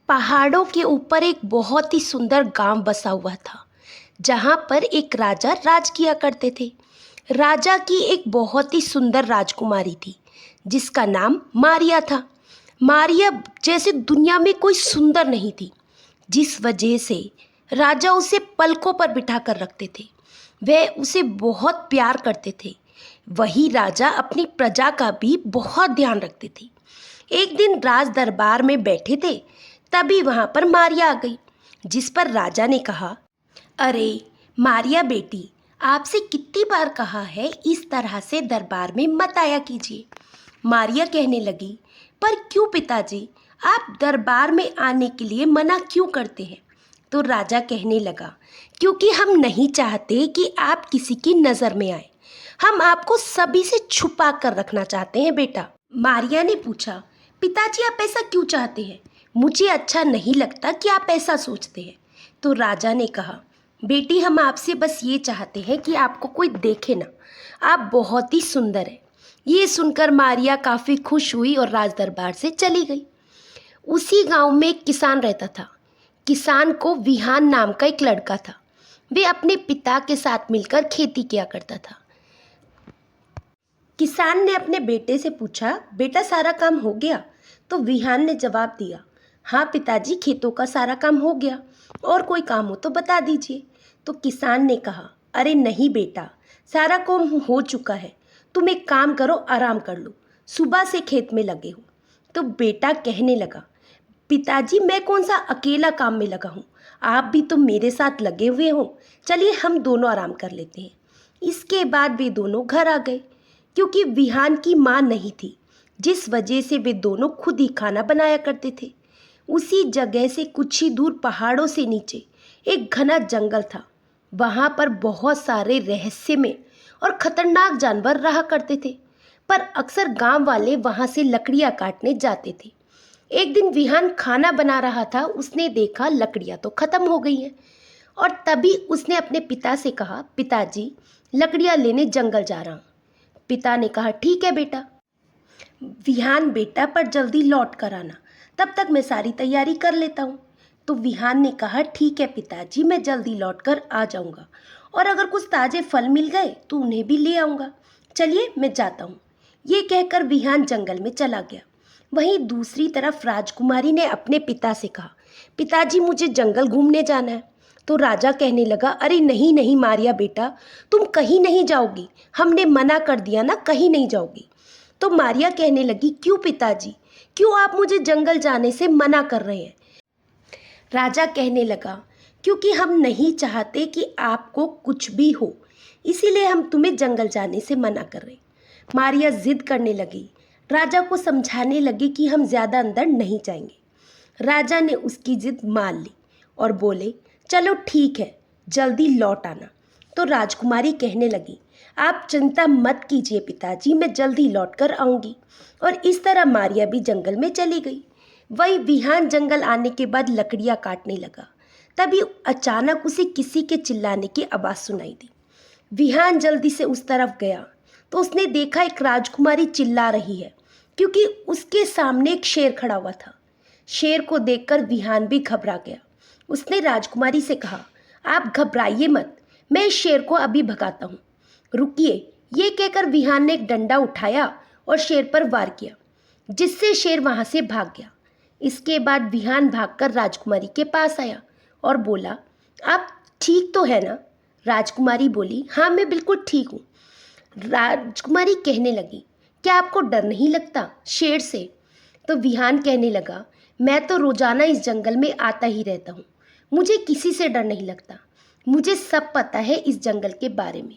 पहाड़ों के ऊपर एक बहुत ही सुंदर गांव बसा हुआ था जहां पर एक राजा राज किया करते थे। राजा की एक बहुत ही सुंदर राजकुमारी थी जिसका नाम मारिया था। मारिया जैसे दुनिया में कोई सुंदर नहीं थी, जिस वजह से राजा उसे पलकों पर बिठा कर रखते थे। वह उसे बहुत प्यार करते थे। वही राजा अपनी प्रजा का भी बहुत ध्यान रखते थे। एक दिन राज दरबार में बैठे थे, तभी वहां पर मारिया आ गई, जिस पर राजा ने कहा, अरे मारिया बेटी, आपसे कितनी बार कहा है इस तरह से दरबार में मत आया कीजिए। मारिया कहने लगी, पर क्यों पिताजी, आप दरबार में आने के लिए मना क्यों करते हैं? तो राजा कहने लगा, क्योंकि हम नहीं चाहते कि आप किसी की नज़र में आए। हम आपको सभी से छुपा कर रखना चाहते हैं बेटा। मारिया ने पूछा, पिताजी आप ऐसा क्यों चाहते हैं? मुझे अच्छा नहीं लगता कि आप ऐसा सोचते हैं। तो राजा ने कहा, बेटी हम आपसे बस ये चाहते हैं कि आपको कोई देखे ना, आप बहुत ही सुंदर हैं। ये सुनकर मारिया काफ़ी खुश हुई और राज दरबार से चली गई। उसी गांव में एक किसान रहता था। किसान को विहान नाम का एक लड़का था। वे अपने पिता के साथ मिलकर खेती किया करता था। किसान ने अपने बेटे से पूछा, बेटा सारा काम हो गया? तो विहान ने जवाब दिया, हाँ पिताजी, खेतों का सारा काम हो गया, और कोई काम हो तो बता दीजिए। तो किसान ने कहा, अरे नहीं बेटा, सारा काम हो चुका है। तुम एक काम करो, आराम कर लो, सुबह से खेत में लगे हो। तो बेटा कहने लगा, पिताजी मैं कौन सा अकेला काम में लगा हूँ, आप भी तो मेरे साथ लगे हुए हो। चलिए हम दोनों आराम कर लेते हैं। इसके बाद वे दोनों घर आ गए। क्योंकि विहान की माँ नहीं थी, जिस वजह से वे दोनों खुद ही खाना बनाया करते थे। उसी जगह से कुछ ही दूर पहाड़ों से नीचे एक घना जंगल था। वहाँ पर बहुत सारे रहस्यमय और खतरनाक जानवर रहा करते थे, पर अक्सर गांव वाले वहाँ से लकड़ियाँ काटने जाते थे। एक दिन विहान खाना बना रहा था, उसने देखा लकड़ियाँ तो ख़त्म हो गई हैं, और तभी उसने अपने पिता से कहा, पिताजी लकड़ियाँ लेने जंगल जा रहा हूँ। पिता ने कहा, ठीक है बेटा। विहान बेटा, पर जल्दी लौट कर आना, तब तक मैं सारी तैयारी कर लेता हूँ। तो विहान ने कहा, ठीक है पिताजी, मैं जल्दी लौट कर आ जाऊँगा, और अगर कुछ ताज़े फल मिल गए तो उन्हें भी ले आऊँगा। चलिए मैं जाता हूँ। ये कहकर विहान जंगल में चला गया। वहीं दूसरी तरफ राजकुमारी ने अपने पिता से कहा, पिताजी मुझे जंगल घूमने जाना है। तो राजा कहने लगा, अरे नहीं नहीं मारिया बेटा, तुम कहीं नहीं जाओगी, हमने मना कर दिया ना, कहीं नहीं जाओगी। तो मारिया कहने लगी, क्यों पिताजी, क्यों आप मुझे जंगल जाने से मना कर रहे हैं? राजा कहने लगा, क्योंकि हम नहीं चाहते कि आपको कुछ भी हो, इसीलिए हम तुम्हें जंगल जाने से मना कर रहे हैं। मारिया जिद करने लगी। राजा को समझाने लगी कि हम ज़्यादा अंदर नहीं जाएंगे। राजा ने उसकी जिद मान ली और बोले, चलो ठीक है, जल्दी लौट आना। तो राजकुमारी कहने लगी, आप चिंता मत कीजिए पिताजी, मैं जल्दी लौट कर आऊँगी। और इस तरह मारिया भी जंगल में चली गई। वही विहान जंगल आने के बाद लकड़ियाँ काटने लगा। तभी अचानक उसे किसी के चिल्लाने की आवाज़ सुनाई दी। विहान जल्दी से उस तरफ गया तो उसने देखा एक राजकुमारी चिल्ला रही है, क्योंकि उसके सामने एक शेर खड़ा हुआ था। शेर को देखकर विहान भी घबरा गया। उसने राजकुमारी से कहा, आप घबराइए मत, मैं इस शेर को अभी भगाता हूँ। रुकिए, ये कहकर विहान ने एक डंडा उठाया और शेर पर वार किया, जिससे शेर वहाँ से भाग गया। इसके बाद विहान भागकर राजकुमारी के पास आया और बोला, आप ठीक तो है ना? राजकुमारी बोली, हाँ मैं बिल्कुल ठीक हूँ। राजकुमारी कहने लगी, क्या आपको डर नहीं लगता शेर से? तो विहान कहने लगा, मैं तो रोजाना इस जंगल में आता ही रहता हूँ, मुझे किसी से डर नहीं लगता, मुझे सब पता है इस जंगल के बारे में।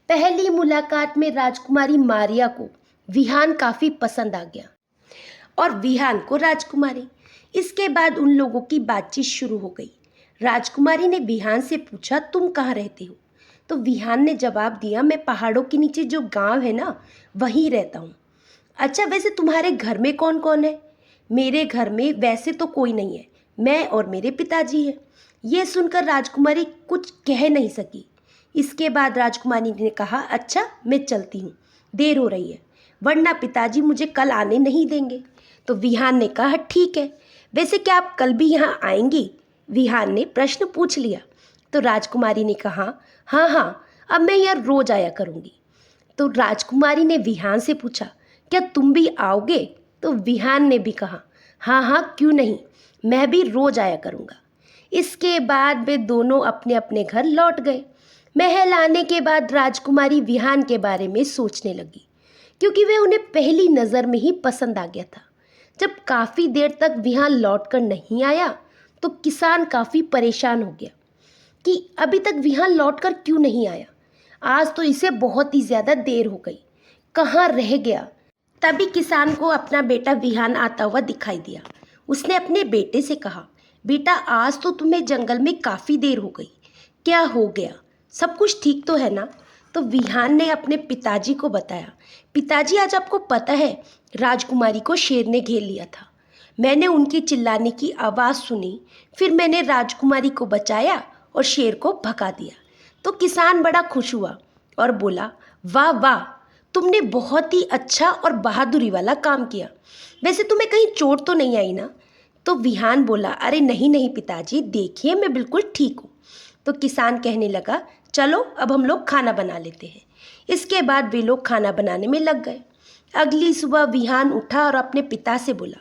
पहली मुलाकात में राजकुमारी मारिया को विहान काफ़ी पसंद आ गया और विहान को राजकुमारी। इसके बाद उन लोगों की बातचीत शुरू हो गई। राजकुमारी ने विहान से पूछा, तुम कहाँ रहते हो? तो विहान ने जवाब दिया, मैं पहाड़ों के नीचे जो गांव है ना, वहीं रहता हूँ। अच्छा वैसे तुम्हारे घर में कौन कौन है? मेरे घर में वैसे तो कोई नहीं है, मैं और मेरे पिताजी हैं। ये सुनकर राजकुमारी कुछ कह नहीं सकी। इसके बाद राजकुमारी ने कहा, अच्छा मैं चलती हूँ, देर हो रही है, वरना पिताजी मुझे कल आने नहीं देंगे। तो विहान ने कहा, ठीक है, वैसे क्या आप कल भी यहाँ आएंगी? विहान ने प्रश्न पूछ लिया। तो राजकुमारी ने कहा, हाँ हाँ, अब मैं यहाँ रोज आया करूँगी। तो राजकुमारी ने विहान से पूछा, क्या तुम भी आओगे? तो विहान ने भी कहा, हाँ हाँ, क्यों नहीं, मैं भी रोज आया करूँगा। इसके बाद वे दोनों अपने अपने घर लौट गए। महल आने के बाद राजकुमारी विहान के बारे में सोचने लगी, क्योंकि वे उन्हें पहली नज़र में ही पसंद आ गया था। जब काफ़ी देर तक विहान लौटकर नहीं आया तो किसान काफ़ी परेशान हो गया कि अभी तक विहान लौटकर क्यों नहीं आया। आज तो इसे बहुत ही ज़्यादा देर हो गई, कहाँ रह गया। तभी किसान को अपना बेटा विहान आता हुआ दिखाई दिया। उसने अपने बेटे से कहा, बेटा आज तो तुम्हें जंगल में काफ़ी देर हो गई, क्या हो गया, सब कुछ ठीक तो है ना? तो विहान ने अपने पिताजी को बताया, पिताजी आज आपको पता है राजकुमारी को शेर ने घेर लिया था। मैंने उनके चिल्लाने की आवाज़ सुनी, फिर मैंने राजकुमारी को बचाया और शेर को भगा दिया। तो किसान बड़ा खुश हुआ और बोला, वाह वाह, तुमने बहुत ही अच्छा और बहादुरी वाला काम किया। वैसे तुम्हें कहीं चोट तो नहीं आई ना? तो विहान बोला, अरे नहीं नहीं पिताजी, देखिए मैं बिल्कुल ठीक हूँ। तो किसान कहने लगा, चलो अब हम लोग खाना बना लेते हैं। इसके बाद वे लोग खाना बनाने में लग गए। अगली सुबह विहान उठा और अपने पिता से बोला,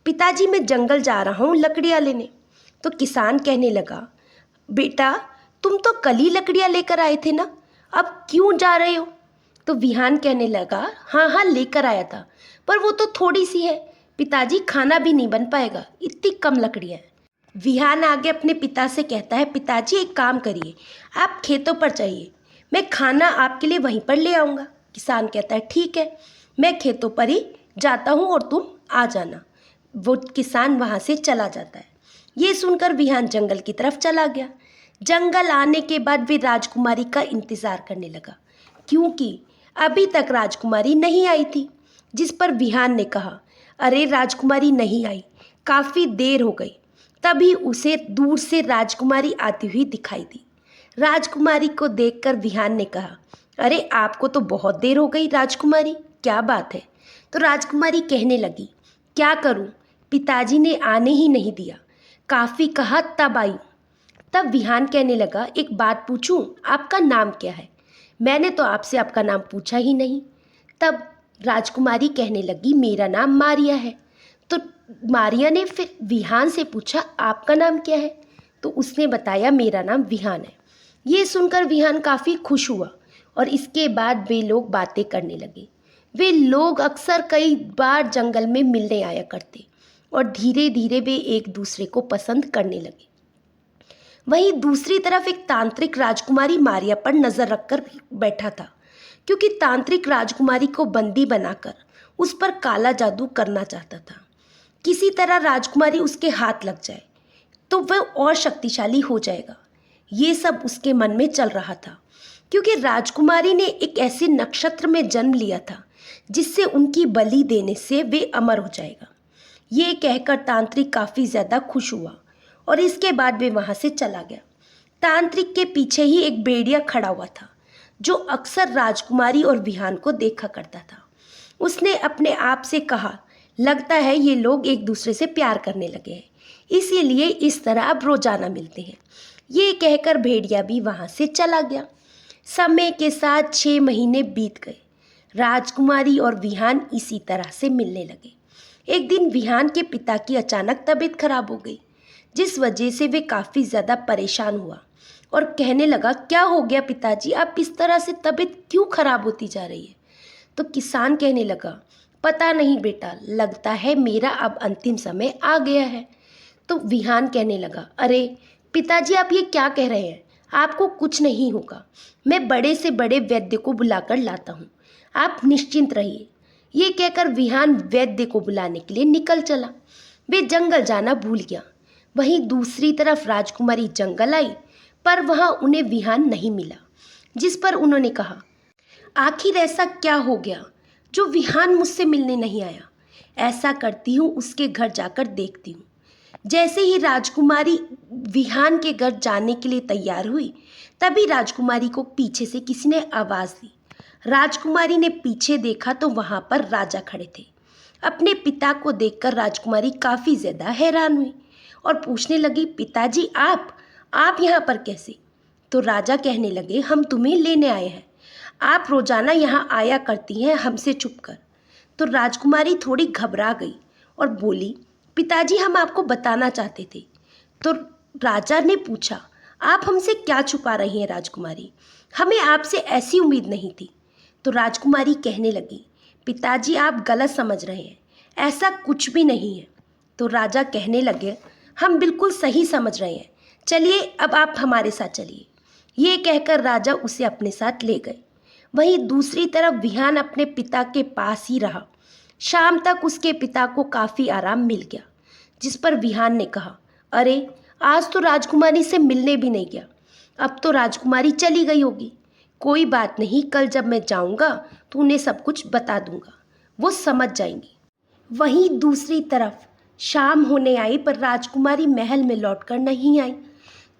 पिताजी मैं जंगल जा रहा हूँ लकड़ियाँ लेने। तो किसान कहने लगा, बेटा तुम तो कल ही लकड़ियाँ लेकर आए थे ना, अब क्यों जा रहे हो? तो विहान कहने लगा, हाँ हाँ लेकर आया था, पर वो तो थोड़ी सी है पिताजी, खाना भी नहीं बन पाएगा, इतनी कम लकड़ियाँ हैं। विहान आगे अपने पिता से कहता है, पिताजी एक काम करिए, आप खेतों पर जाइए, मैं खाना आपके लिए वहीं पर ले आऊँगा। किसान कहता है, ठीक है, मैं खेतों पर ही जाता हूँ और तुम आ जाना। वो किसान वहाँ से चला जाता है। ये सुनकर विहान जंगल की तरफ चला गया। जंगल आने के बाद वे राजकुमारी का इंतज़ार करने लगा, क्योंकि अभी तक राजकुमारी नहीं आई थी। जिस पर विहान ने कहा, अरे राजकुमारी नहीं आई, काफ़ी देर हो गई। तभी उसे दूर से राजकुमारी आती हुई दिखाई दी। राजकुमारी को देखकर विहान ने कहा, अरे आपको तो बहुत देर हो गई राजकुमारी, क्या बात है? तो राजकुमारी कहने लगी, क्या करूं, पिताजी ने आने ही नहीं दिया, काफ़ी कहा तब आई। तब विहान कहने लगा, एक बात पूछूं, आपका नाम क्या है? मैंने तो आपसे आपका नाम पूछा ही नहीं। तब राजकुमारी कहने लगी, मेरा नाम मारिया है। तो मारिया ने फिर विहान से पूछा, आपका नाम क्या है? तो उसने बताया, मेरा नाम विहान है। ये सुनकर विहान काफ़ी खुश हुआ और इसके बाद वे लोग बातें करने लगे। वे लोग अक्सर कई बार जंगल में मिलने आया करते और धीरे धीरे वे एक दूसरे को पसंद करने लगे। वहीं दूसरी तरफ एक तांत्रिक राजकुमारी मारिया पर नज़र रखकर बैठा था, क्योंकि तांत्रिक राजकुमारी को बंदी बनाकर उस पर काला जादू करना चाहता था। किसी तरह राजकुमारी उसके हाथ लग जाए तो वह और शक्तिशाली हो जाएगा। ये सब उसके मन में चल रहा था, क्योंकि राजकुमारी ने एक ऐसे नक्षत्र में जन्म लिया था जिससे उनकी बलि देने से वे अमर हो जाएगा। ये कहकर तांत्रिक काफ़ी ज़्यादा खुश हुआ और इसके बाद वे वहाँ से चला गया। तांत्रिक के पीछे ही एक भेड़िया खड़ा हुआ था जो अक्सर राजकुमारी और विहान को देखा करता था। उसने अपने आप से कहा, लगता है ये लोग एक दूसरे से प्यार करने लगे हैं, इसीलिए इस तरह अब रोजाना मिलते हैं। ये कहकर भेड़िया भी वहाँ से चला गया। समय के साथ 6 महीने बीत गए। राजकुमारी और विहान इसी तरह से मिलने लगे। एक दिन विहान के पिता की अचानक तबीयत खराब हो गई, जिस वजह से वे काफ़ी ज़्यादा परेशान हुआ और कहने लगा, क्या हो गया पिताजी, आप इस तरह से तबीयत क्यों खराब होती जा रही है? तो किसान कहने लगा, पता नहीं बेटा, लगता है मेरा अब अंतिम समय आ गया है। तो विहान कहने लगा, अरे पिताजी आप ये क्या कह रहे हैं, आपको कुछ नहीं होगा, मैं बड़े से बड़े वैद्य को बुलाकर लाता हूँ, आप निश्चिंत रहिए। ये कहकर विहान वैद्य को बुलाने के लिए निकल चला। वे जंगल जाना भूल गया। वहीं दूसरी तरफ राजकुमारी जंगल आई, पर वहाँ उन्हें विहान नहीं मिला। जिस पर उन्होंने कहा, आखिर ऐसा क्या हो गया जो विहान मुझसे मिलने नहीं आया? ऐसा करती हूँ, उसके घर जाकर देखती हूँ। जैसे ही राजकुमारी विहान के घर जाने के लिए तैयार हुई, तभी राजकुमारी को पीछे से किसी ने आवाज़ दी। राजकुमारी ने पीछे देखा तो वहाँ पर राजा खड़े थे। अपने पिता को देखकर राजकुमारी काफ़ी ज़्यादा हैरान हुई और पूछने लगी, पिताजी आप यहाँ पर कैसे? तो राजा कहने लगे, हम तुम्हें लेने आए हैं। आप रोज़ाना यहाँ आया करती हैं हमसे छुपकर। तो राजकुमारी थोड़ी घबरा गई और बोली, पिताजी हम आपको बताना चाहते थे। तो राजा ने पूछा, आप हमसे क्या छुपा रही हैं राजकुमारी? हमें आपसे ऐसी उम्मीद नहीं थी। तो राजकुमारी कहने लगी, पिताजी आप गलत समझ रहे हैं, ऐसा कुछ भी नहीं है। तो राजा कहने लगे, हम बिल्कुल सही समझ रहे हैं, चलिए अब आप हमारे साथ चलिए। ये कहकर राजा उसे अपने साथ ले गए। वहीं दूसरी तरफ विहान अपने पिता के पास ही रहा। शाम तक उसके पिता को काफ़ी आराम मिल गया, जिस पर विहान ने कहा, अरे आज तो राजकुमारी से मिलने भी नहीं गया, अब तो राजकुमारी चली गई होगी। कोई बात नहीं, कल जब मैं जाऊंगा तो उन्हें सब कुछ बता दूंगा, वो समझ जाएंगी। वहीं दूसरी तरफ शाम होने आई पर राजकुमारी महल में लौटकर नहीं आई,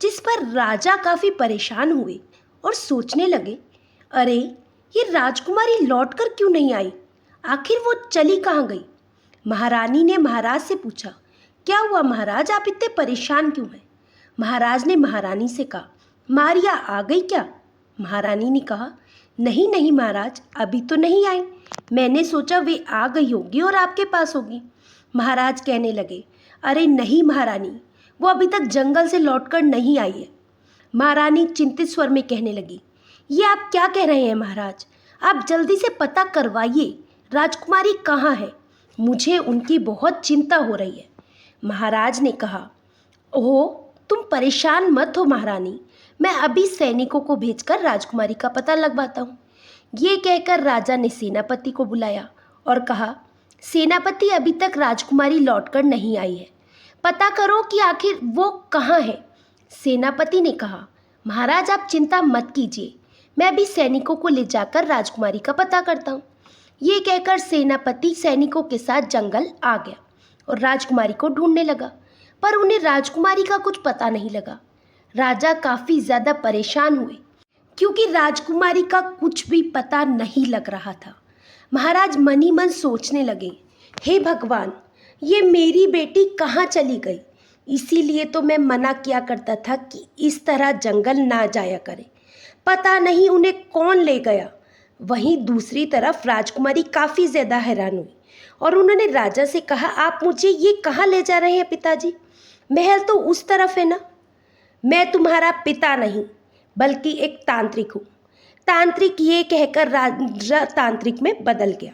जिस पर राजा काफ़ी परेशान हुए और सोचने लगे, अरे ये राजकुमारी लौटकर क्यों नहीं आई? आखिर वो चली कहाँ गई? महारानी ने महाराज से पूछा, क्या हुआ महाराज, आप इतने परेशान क्यों हैं? महाराज ने महारानी से कहा, मारिया आ गई क्या? महारानी ने कहा, नहीं नहीं महाराज, अभी तो नहीं आई, मैंने सोचा वे आ गई होगी और आपके पास होगी। महाराज कहने लगे, अरे नहीं महारानी, वो अभी तक जंगल से लौटकर नहीं आई है। महारानी चिंतित स्वर में कहने लगी, ये आप क्या कह रहे हैं महाराज? आप जल्दी से पता करवाइए राजकुमारी कहाँ है, मुझे उनकी बहुत चिंता हो रही है। महाराज ने कहा, ओह तुम परेशान मत हो महारानी, मैं अभी सैनिकों को भेजकर राजकुमारी का पता लगवाता हूँ। ये कहकर राजा ने सेनापति को बुलाया और कहा, सेनापति अभी तक राजकुमारी लौटकर नहीं आई है, पता करो कि आखिर वो कहाँ है। सेनापति ने कहा, महाराज आप चिंता मत कीजिए, मैं अभी सैनिकों को ले जाकर राजकुमारी का पता करता हूँ। ये कहकर सेनापति सैनिकों के साथ जंगल आ गया और राजकुमारी को ढूंढने लगा, पर उन्हें राजकुमारी का कुछ पता नहीं लगा। राजा काफ़ी ज़्यादा परेशान हुए क्योंकि राजकुमारी का कुछ भी पता नहीं लग रहा था। महाराज मन ही मन सोचने लगे, हे भगवान, ये मेरी बेटी कहाँ चली गई? इसीलिए तो मैं मना किया करता था कि इस तरह जंगल ना जाया करें, पता नहीं उन्हें कौन ले गया। वहीं दूसरी तरफ राजकुमारी काफ़ी ज़्यादा हैरान हुई और उन्होंने राजा से कहा, आप मुझे ये कहाँ ले जा रहे हैं पिताजी? महल तो उस तरफ है ना। मैं तुम्हारा पिता नहीं बल्कि एक तांत्रिक हूँ। तांत्रिक ये कहकर राजा तांत्रिक में बदल गया,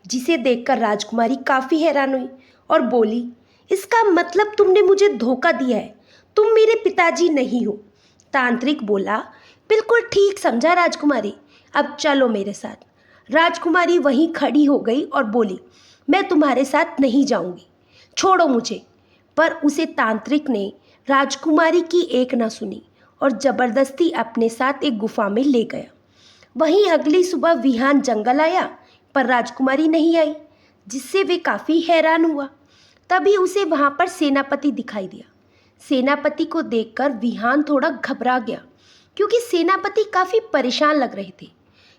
जिसे देखकर राजकुमारी काफ़ी हैरान हुई और बोली, इसका मतलब तुमने मुझे धोखा दिया है, तुम मेरे पिताजी नहीं हो। तांत्रिक बोला, बिल्कुल ठीक समझा राजकुमारी, अब चलो मेरे साथ। राजकुमारी वहीं खड़ी हो गई और बोली, मैं तुम्हारे साथ नहीं जाऊंगी, छोड़ो मुझे। पर उसे तांत्रिक ने राजकुमारी की एक न सुनी और ज़बरदस्ती अपने साथ एक गुफा में ले गया। वहीं अगली सुबह विहान जंगल आया पर राजकुमारी नहीं आई, जिससे वे काफ़ी हैरान हुआ। तभी उसे वहाँ पर सेनापति दिखाई दिया। सेनापति को देखकर विहान थोड़ा घबरा गया क्योंकि सेनापति काफ़ी परेशान लग रहे थे।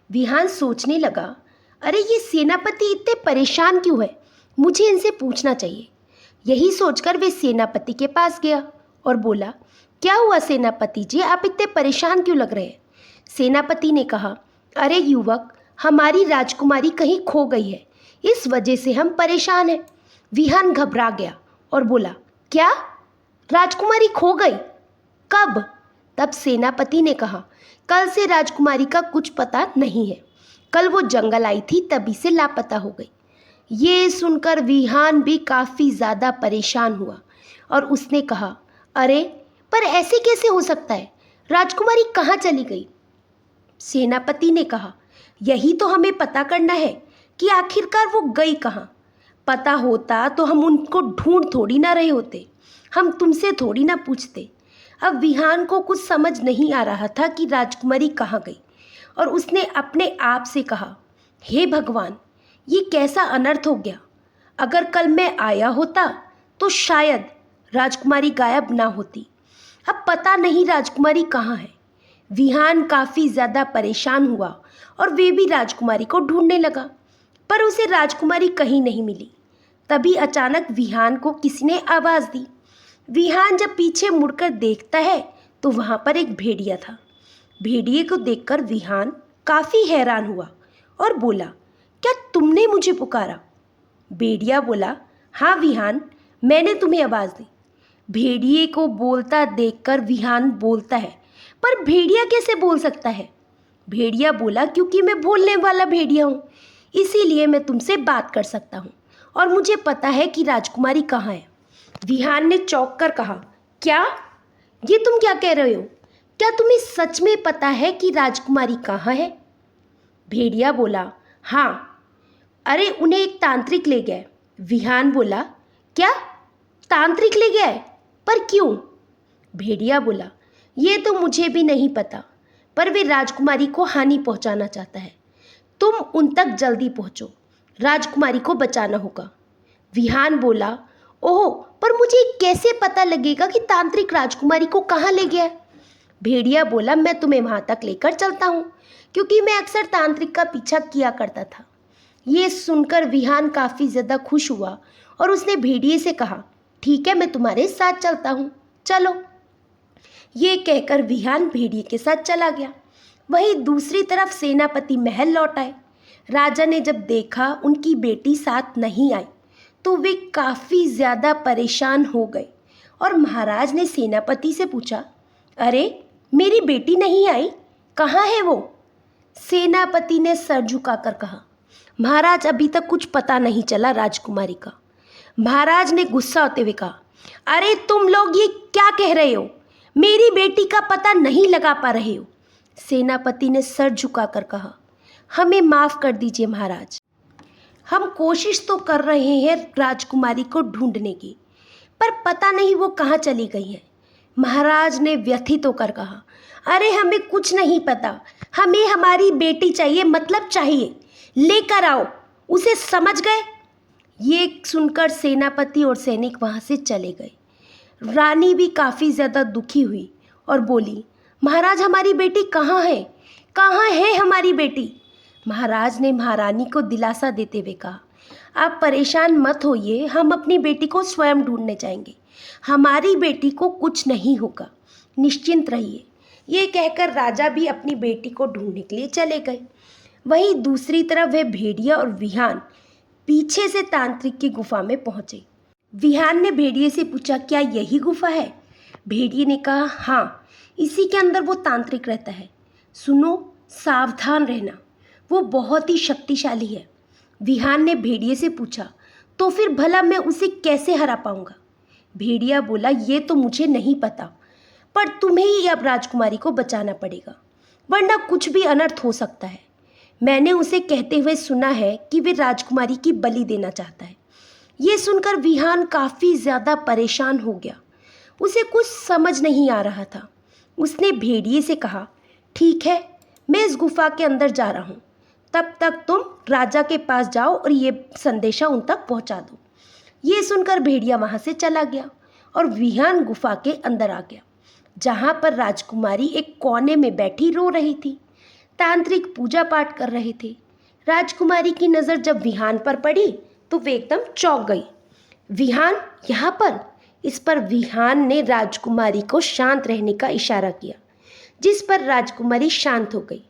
विहान सोचने लगा, अरे ये सेनापति इतने परेशान क्यों है, मुझे इनसे पूछना चाहिए। यही सोचकर वे सेनापति के पास गया और बोला, क्या हुआ सेनापति जी, आप इतने परेशान क्यों लग रहे हैं? सेनापति ने कहा, अरे युवक, हमारी राजकुमारी कहीं खो गई है, इस वजह से हम परेशान हैं। विहान घबरा गया और बोला, क्या राजकुमारी खो गई? कब? तब सेनापति ने कहा, कल से राजकुमारी का कुछ पता नहीं है, कल वो जंगल आई थी तभी से लापता हो गई। ये सुनकर विहान भी काफ़ी ज़्यादा परेशान हुआ और उसने कहा, अरे पर ऐसे कैसे हो सकता है, राजकुमारी कहाँ चली गई? सेनापति ने कहा, यही तो हमें पता करना है कि आखिरकार वो गई कहाँ। पता होता तो हम उनको ढूंढ थोड़ी ना रहे होते, हम तुमसे थोड़ी ना पूछते। अब विहान को कुछ समझ नहीं आ रहा था कि राजकुमारी कहाँ गई और उसने अपने आप से कहा, हे भगवान, ये कैसा अनर्थ हो गया। अगर कल मैं आया होता तो शायद राजकुमारी गायब ना होती। अब पता नहीं राजकुमारी कहाँ है। विहान काफ़ी ज़्यादा परेशान हुआ और वे भी राजकुमारी को ढूंढने लगा, पर उसे राजकुमारी कहीं नहीं मिली। तभी अचानक विहान को किसी ने आवाज़ दी। विहान जब पीछे मुड़कर देखता है तो वहाँ पर एक भेड़िया था। भेड़िए को देखकर विहान काफ़ी हैरान हुआ और बोला, क्या तुमने मुझे पुकारा? भेड़िया बोला, हाँ विहान, मैंने तुम्हें आवाज़ दी। भेड़िए को बोलता देखकर विहान बोलता है, पर भेड़िया कैसे बोल सकता है? भेड़िया बोला, क्योंकि मैं बोलने वाला भेड़िया हूँ, इसीलिए मैं तुमसे बात कर सकता हूँ और मुझे पता है कि राजकुमारी कहाँ है। विहान ने चौंक कर कहा, क्या? ये तुम क्या कह रहे हो? क्या तुम्हें सच में पता है कि राजकुमारी कहाँ है? भेड़िया बोला, हाँ, अरे उन्हें एक तांत्रिक ले गया। विहान बोला, क्या? तांत्रिक ले गया है? पर क्यों? भेड़िया बोला, ये तो मुझे भी नहीं पता, पर वे राजकुमारी को हानि पहुंचाना चाहता है। तुम उन तक जल्दी पहुंचो, राजकुमारी को बचाना होगा। विहान बोला, ओह, पर मुझे कैसे पता लगेगा कि तांत्रिक राजकुमारी को कहाँ ले गया है? भेड़िया बोला, मैं तुम्हें वहाँ तक लेकर चलता हूँ, क्योंकि मैं अक्सर तांत्रिक का पीछा किया करता था। ये सुनकर विहान काफ़ी ज़्यादा खुश हुआ और उसने भेड़िए से कहा, ठीक है, मैं तुम्हारे साथ चलता हूँ, चलो। ये कहकर विहान भेड़िए के साथ चला गया। वहीं दूसरी तरफ सेनापति महल लौट आए। राजा ने जब देखा उनकी बेटी साथ नहीं आई तो वे काफ़ी ज़्यादा परेशान हो गए और महाराज ने सेनापति से पूछा, अरे मेरी बेटी नहीं आई, कहाँ है वो? सेनापति ने सर झुकाकर कहा, महाराज अभी तक कुछ पता नहीं चला राजकुमारी का। महाराज ने गुस्सा होते हुए कहा, अरे तुम लोग ये क्या कह रहे हो? मेरी बेटी का पता नहीं लगा पा रहे हो। सेनापति ने सर झुकाकर कहा, हमें माफ़ कर दीजिए महाराज, हम कोशिश तो कर रहे हैं राजकुमारी को ढूंढने की, पर पता नहीं वो कहाँ चली गई है। महाराज ने व्यथित होकर कहा, अरे हमें कुछ नहीं पता, हमें हमारी बेटी चाहिए, मतलब चाहिए, लेकर आओ उसे, समझ गए? ये सुनकर सेनापति और सैनिक वहाँ से चले गए। रानी भी काफ़ी ज़्यादा दुखी हुई और बोली, महाराज हमारी बेटी कहाँ है? कहाँ है हमारी बेटी? महाराज ने महारानी को दिलासा देते हुए कहा, आप परेशान मत होइए, हम अपनी बेटी को स्वयं ढूंढने जाएंगे, हमारी बेटी को कुछ नहीं होगा, निश्चिंत रहिए। ये कहकर राजा भी अपनी बेटी को ढूंढने के लिए चले गए। वहीं दूसरी तरफ वह भेड़िया और विहान पीछे से तांत्रिक की गुफा में पहुंचे। विहान ने भेड़िए से पूछा, क्या यही गुफा है? भेड़िए ने कहा, हाँ, इसी के अंदर वो तांत्रिक रहता है। सुनो, सावधान रहना, वो बहुत ही शक्तिशाली है। विहान ने भेड़िए से पूछा, तो फिर भला मैं उसे कैसे हरा पाऊंगा? भेड़िया बोला, ये तो मुझे नहीं पता, पर तुम्हें ही अब राजकुमारी को बचाना पड़ेगा, वरना कुछ भी अनर्थ हो सकता है। मैंने उसे कहते हुए सुना है कि वे राजकुमारी की बलि देना चाहता है। ये सुनकर विहान काफ़ी ज़्यादा परेशान हो गया, उसे कुछ समझ नहीं आ रहा था। उसने भेड़िए से कहा, ठीक है, मैं इस गुफा के अंदर जा रहा हूँ, तब तक तुम राजा के पास जाओ और ये संदेशा उन तक पहुँचा दो। ये सुनकर भेड़िया वहाँ से चला गया और विहान गुफा के अंदर आ गया, जहाँ पर राजकुमारी एक कोने में बैठी रो रही थी। तांत्रिक पूजा पाठ कर रहे थे। राजकुमारी की नज़र जब विहान पर पड़ी तो वे एकदम चौंक गई। विहान यहाँ पर? इस पर विहान ने राजकुमारी को शांत रहने का इशारा किया, जिस पर राजकुमारी शांत हो गई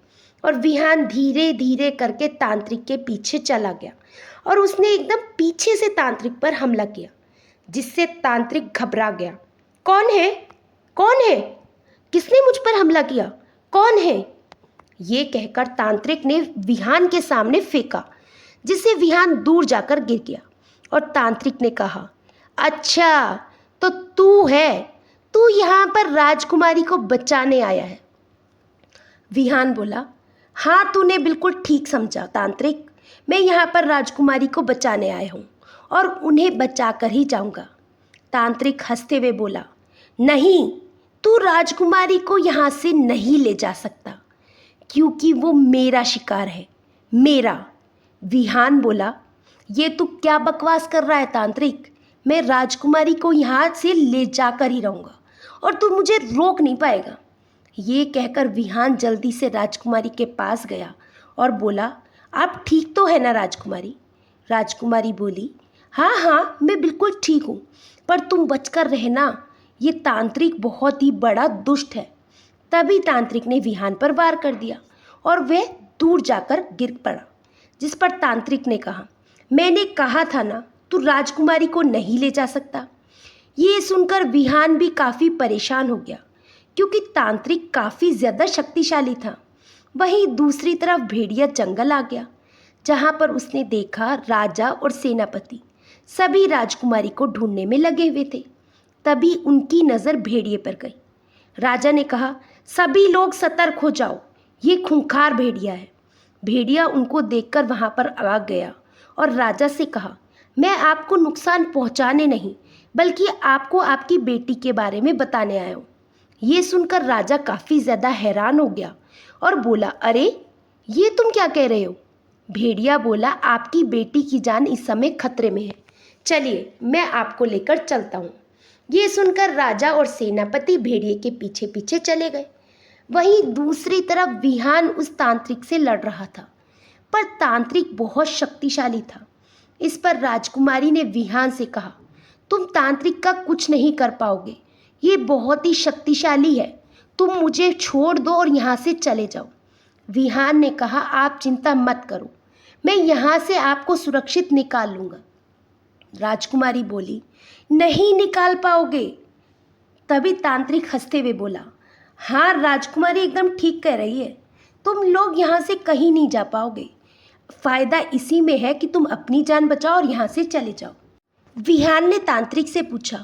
और विहान धीरे धीरे करके तांत्रिक के पीछे चला गया और उसने एकदम पीछे से तांत्रिक पर हमला किया, जिससे तांत्रिक घबरा गया। कौन है? कौन है? किसने मुझ पर हमला किया? कौन है? ये कहकर तांत्रिक ने विहान के सामने फेंका, जिससे विहान दूर जाकर गिर गया और तांत्रिक ने कहा, अच्छा तो तू है, तू यहाँ पर राजकुमारी को बचाने आया है। विहान बोला, हाँ, तूने बिल्कुल ठीक समझा तांत्रिक, मैं यहाँ पर राजकुमारी को बचाने आया हूँ और उन्हें बचा कर ही जाऊँगा। तांत्रिक हंसते हुए बोला, नहीं, तू राजकुमारी को यहाँ से नहीं ले जा सकता, क्योंकि वो मेरा शिकार है, मेरा। विहान बोला, ये तू क्या बकवास कर रहा है तांत्रिक, मैं राजकुमारी को यहाँ से ले जाकर ही रहूँगा और तू मुझे रोक नहीं पाएगा। ये कहकर विहान जल्दी से राजकुमारी के पास गया और बोला, आप ठीक तो है ना राजकुमारी? राजकुमारी बोली, हाँ हाँ, मैं बिल्कुल ठीक हूँ, पर तुम बचकर रहना, ये तांत्रिक बहुत ही बड़ा दुष्ट है। तभी तांत्रिक ने विहान पर वार कर दिया और वह दूर जाकर गिर पड़ा, जिस पर तांत्रिक ने कहा, मैंने कहा था ना, तू राजकुमारी को नहीं ले जा सकता। ये सुनकर विहान भी काफ़ी परेशान हो गया, क्योंकि तांत्रिक काफ़ी ज़्यादा शक्तिशाली था। वहीं दूसरी तरफ भेड़िया जंगल आ गया, जहाँ पर उसने देखा राजा और सेनापति सभी राजकुमारी को ढूंढने में लगे हुए थे। तभी उनकी नज़र भेड़िए पर गई। राजा ने कहा, सभी लोग सतर्क हो जाओ, ये खूंखार भेड़िया है। भेड़िया उनको देखकर वहाँ पर आ गया और राजा से कहा, मैं आपको नुकसान पहुँचाने नहीं, बल्कि आपको आपकी बेटी के बारे में बताने आया हूँ। ये सुनकर राजा काफ़ी ज़्यादा हैरान हो गया और बोला, अरे ये तुम क्या कह रहे हो? भेड़िया बोला, आपकी बेटी की जान इस समय खतरे में है, चलिए मैं आपको लेकर चलता हूँ। ये सुनकर राजा और सेनापति भेड़िए के पीछे पीछे चले गए। वहीं दूसरी तरफ विहान उस तांत्रिक से लड़ रहा था, पर तांत्रिक बहुत शक्तिशाली था। इस पर राजकुमारी ने विहान से कहा, तुम तांत्रिक का कुछ नहीं कर पाओगे, ये बहुत ही शक्तिशाली है, तुम मुझे छोड़ दो और यहाँ से चले जाओ। विहान ने कहा, आप चिंता मत करो, मैं यहाँ से आपको सुरक्षित निकाल लूँगा। राजकुमारी बोली, नहीं निकाल पाओगे। तभी तांत्रिक हंसते हुए बोला, हाँ राजकुमारी एकदम ठीक कह रही है, तुम लोग यहाँ से कहीं नहीं जा पाओगे। फ़ायदा इसी में है कि तुम अपनी जान बचाओ और यहाँ से चले जाओ। विहान ने तांत्रिक से पूछा,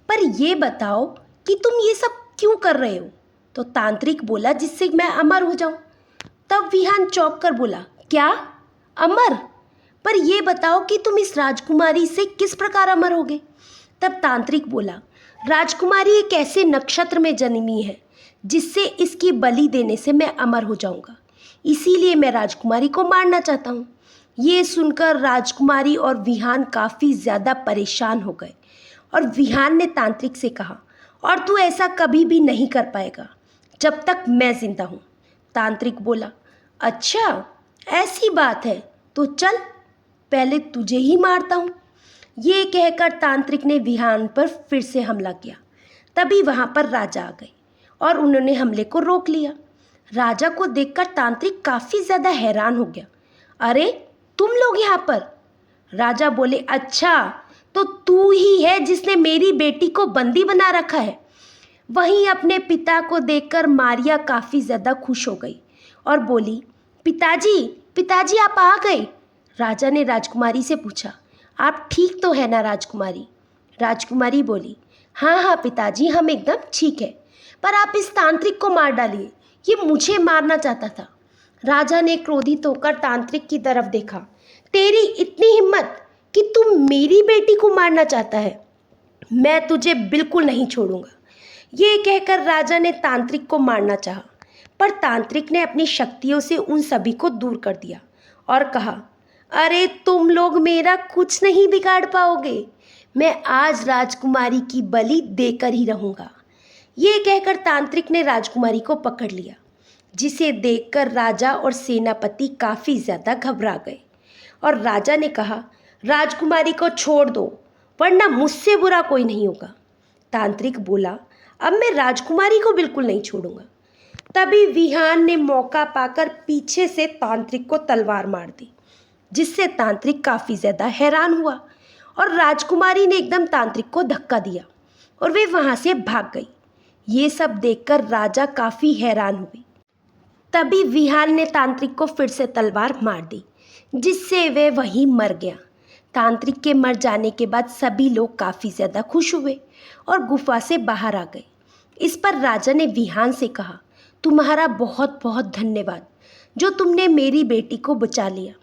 पर ये बताओ कि तुम ये सब क्यों कर रहे हो? तो तांत्रिक बोला, जिससे मैं अमर हो जाऊं। तब विहान चौंक कर बोला, क्या अमर? पर ये बताओ कि तुम इस राजकुमारी से किस प्रकार अमर होगे? तब तांत्रिक बोला, राजकुमारी एक ऐसे नक्षत्र में जन्मी है जिससे इसकी बलि देने से मैं अमर हो जाऊंगा, इसीलिए मैं राजकुमारी को मारना चाहता हूँ। ये सुनकर राजकुमारी और विहान काफ़ी ज़्यादा परेशान हो गए और विहान ने तांत्रिक से कहा, और तू ऐसा कभी भी नहीं कर पाएगा जब तक मैं जिंदा हूँ। तांत्रिक बोला, अच्छा ऐसी बात है, तो चल पहले तुझे ही मारता हूँ। ये कहकर तांत्रिक ने विहान पर फिर से हमला किया। तभी वहाँ पर राजा आ गए और उन्होंने हमले को रोक लिया। राजा को देखकर तांत्रिक काफ़ी ज़्यादा हैरान हो गया। अरे तुम लोग यहाँ पर? राजा बोले, अच्छा तो तू ही है जिसने मेरी बेटी को बंदी बना रखा है। वहीं अपने पिता को देखकर मारिया काफ़ी ज़्यादा खुश हो गई और बोली, पिताजी पिताजी आप आ गए। राजा ने राजकुमारी से पूछा, आप ठीक तो है ना राजकुमारी? राजकुमारी बोली, हाँ हाँ पिताजी, हम एकदम ठीक है, पर आप इस तांत्रिक को मार डालिए, ये मुझे मारना चाहता था। राजा ने क्रोधित होकर तांत्रिक की तरफ देखा, तेरी इतनी हिम्मत कि तू मेरी बेटी को मारना चाहता है, मैं तुझे बिल्कुल नहीं छोड़ूंगा। ये कहकर राजा ने तांत्रिक को मारना चाहा, पर तांत्रिक ने अपनी शक्तियों से उन सभी को दूर कर दिया और कहा, अरे तुम लोग मेरा कुछ नहीं बिगाड़ पाओगे, मैं आज राजकुमारी की बलि देकर ही रहूँगा। ये कहकर तांत्रिक ने राजकुमारी को पकड़ लिया, जिसे देखकर राजा और सेनापति काफ़ी ज़्यादा घबरा गए और राजा ने कहा, राजकुमारी को छोड़ दो, वरना मुझसे बुरा कोई नहीं होगा। तांत्रिक बोला, अब मैं राजकुमारी को बिल्कुल नहीं छोड़ूंगा। तभी विहान ने मौका पाकर पीछे से तांत्रिक को तलवार मार दी, जिससे तांत्रिक काफ़ी ज़्यादा हैरान हुआ और राजकुमारी ने एकदम तांत्रिक को धक्का दिया और वे वहाँ से भाग गई। ये सब देखकर राजा काफ़ी हैरान हुए। तभी विहान ने तांत्रिक को फिर से तलवार मार दी, जिससे वे वहीं मर गया। तांत्रिक के मर जाने के बाद सभी लोग काफ़ी ज़्यादा खुश हुए और गुफा से बाहर आ गए। इस पर राजा ने विहान से कहा, तुम्हारा बहुत बहुत धन्यवाद जो तुमने मेरी बेटी को बचा लिया।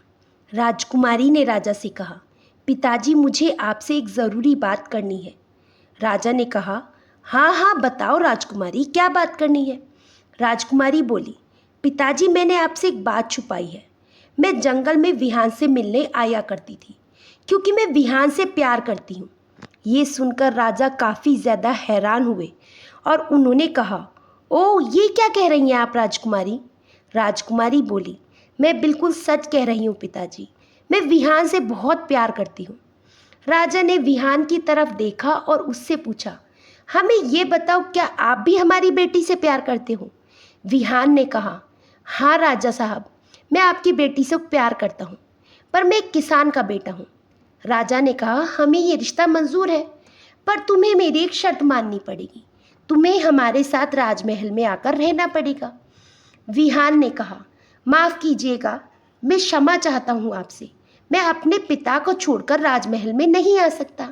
राजकुमारी ने राजा से कहा, पिताजी मुझे आपसे एक ज़रूरी बात करनी है। राजा ने कहा, हाँ हाँ बताओ राजकुमारी, क्या बात करनी है? राजकुमारी बोली, पिताजी मैंने आपसे एक बात छुपाई है। मैं जंगल में विहान से मिलने आया करती थी, क्योंकि मैं विहान से प्यार करती हूँ। ये सुनकर राजा काफ़ी ज़्यादा हैरान हुए और उन्होंने कहा, ओह ये क्या कह रही हैं आप राजकुमारी? राजकुमारी बोली, मैं बिल्कुल सच कह रही हूँ पिताजी, मैं विहान से बहुत प्यार करती हूँ। राजा ने विहान की तरफ देखा और उससे पूछा, हमें ये बताओ, क्या आप भी हमारी बेटी से प्यार करते हो? विहान ने कहा, हाँ राजा साहब, मैं आपकी बेटी से प्यार करता हूँ, पर मैं एक किसान का बेटा हूँ। राजा ने कहा, हमें ये रिश्ता मंजूर है, पर तुम्हें मेरी एक शर्त माननी पड़ेगी। तुम्हें हमारे साथ राजमहल में आकर रहना पड़ेगा। विहान ने कहा, माफ़ कीजिएगा, मैं क्षमा चाहता हूँ आपसे। मैं अपने पिता को छोड़कर राजमहल में नहीं आ सकता।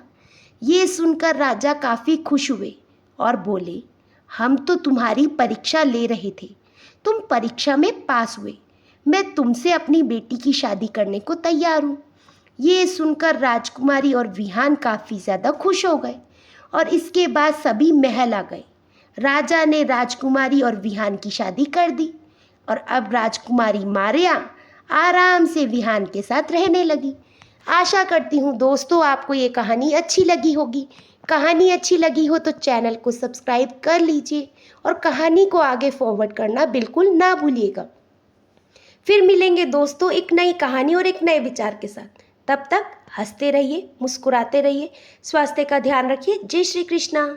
ये सुनकर राजा काफ़ी खुश हुए और बोले, हम तो तुम्हारी परीक्षा ले रहे थे, तुम परीक्षा में पास हुए। मैं तुमसे अपनी बेटी की शादी करने को तैयार हूँ। ये सुनकर राजकुमारी और विहान काफ़ी ज़्यादा खुश हो गए और इसके बाद सभी महल आ गए। राजा ने राजकुमारी और विहान की शादी कर दी और अब राजकुमारी मारिया आराम से विहान के साथ रहने लगी। आशा करती हूँ दोस्तों आपको ये कहानी अच्छी लगी होगी। कहानी अच्छी लगी हो तो चैनल को सब्सक्राइब कर लीजिए और कहानी को आगे फॉरवर्ड करना बिल्कुल ना भूलिएगा। फिर मिलेंगे दोस्तों एक नई कहानी और एक नए विचार के साथ। तब तक हंसते रहिए, मुस्कुराते रहिए, स्वास्थ्य का ध्यान रखिए। जय श्री कृष्णा।